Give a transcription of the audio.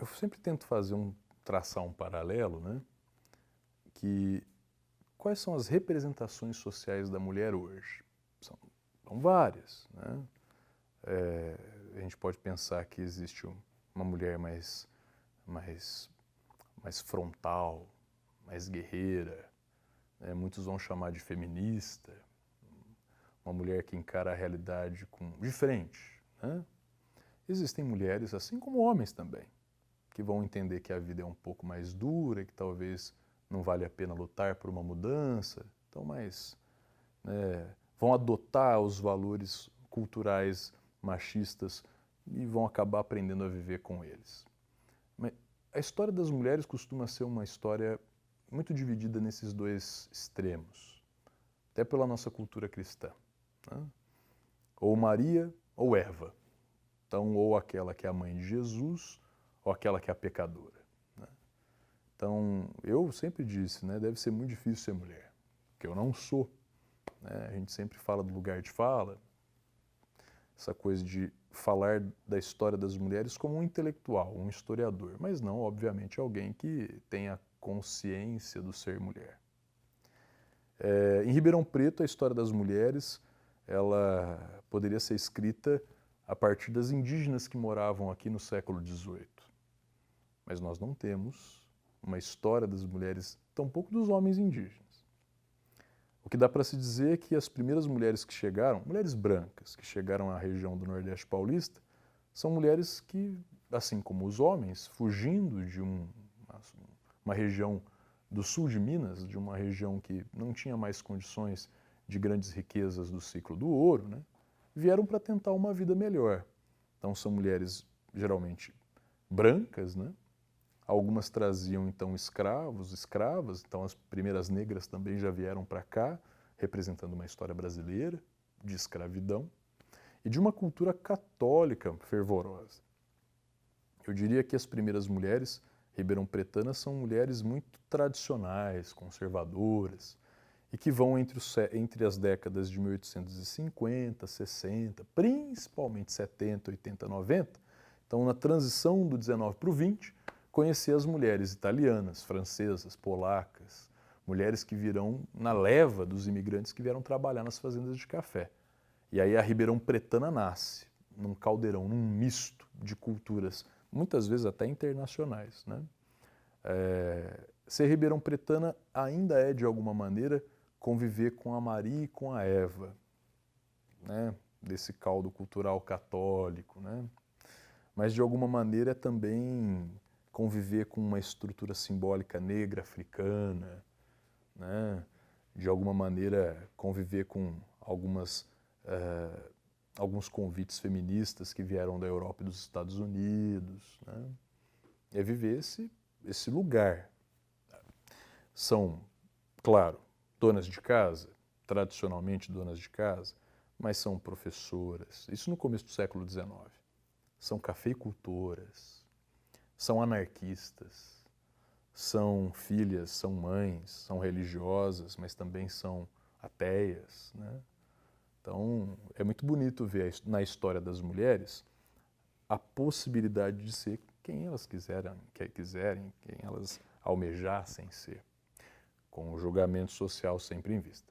eu sempre tento traçar um paralelo, né? Que quais são as representações sociais da mulher hoje? São várias, né? A gente pode pensar que existe uma mulher mais frontal, mais guerreira, né? Muitos vão chamar de feminista, uma mulher que encara a realidade de frente, né? Existem mulheres, assim como homens também, que vão entender que a vida é um pouco mais dura, que talvez não vale a pena lutar por uma mudança, então, vão adotar os valores culturais machistas e vão acabar aprendendo a viver com eles. Mas a história das mulheres costuma ser uma história muito dividida nesses dois extremos, até pela nossa cultura cristã, né? Ou Maria ou Eva. Então, ou aquela que é a mãe de Jesus, ou aquela que é a pecadora, né? Então, eu sempre disse, né, deve ser muito difícil ser mulher, porque eu não sou, né? A gente sempre fala do lugar de fala, essa coisa de falar da história das mulheres como um intelectual, um historiador, mas não, obviamente, alguém que tenha consciência do ser mulher. Em Ribeirão Preto, a história das mulheres, ela poderia ser escrita a partir das indígenas que moravam aqui no século XVIII. Mas nós não temos uma história das mulheres, tampouco dos homens indígenas. O que dá para se dizer é que as primeiras mulheres que chegaram, mulheres brancas, que chegaram à região do Nordeste paulista, são mulheres que, assim como os homens, fugindo de uma região do sul de Minas, de uma região que não tinha mais condições de grandes riquezas do ciclo do ouro, né, vieram para tentar uma vida melhor. Então são mulheres geralmente brancas, né? Algumas traziam então escravos, escravas, então as primeiras negras também já vieram para cá, representando uma história brasileira de escravidão e de uma cultura católica fervorosa. Eu diria que as primeiras mulheres ribeirão-pretanas são mulheres muito tradicionais, conservadoras, e que vão entre as décadas de 1850, 60, principalmente 70, 80, 90, então na transição do 19 para o 20, conhecer as mulheres italianas, francesas, polacas, mulheres que virão na leva dos imigrantes que vieram trabalhar nas fazendas de café. E aí a ribeirão-pretana nasce, num caldeirão, num misto de culturas, muitas vezes até internacionais, né? Ser ribeirão-pretana ainda é, de alguma maneira, conviver com a Maria e com a Eva, né? Desse caldo cultural católico, né? Mas, de alguma maneira, é também conviver com uma estrutura simbólica negra, africana, né? De alguma maneira, conviver com alguns convites feministas que vieram da Europa e dos Estados Unidos, né? É viver esse lugar. São, claro, donas de casa, tradicionalmente donas de casa, mas são professoras, isso no começo do século XIX. São cafeicultoras, são anarquistas, são filhas, são mães, são religiosas, mas também são ateias, né? Então, é muito bonito ver na história das mulheres a possibilidade de ser quem elas quiserem, quem elas almejassem ser, com o julgamento social sempre em vista.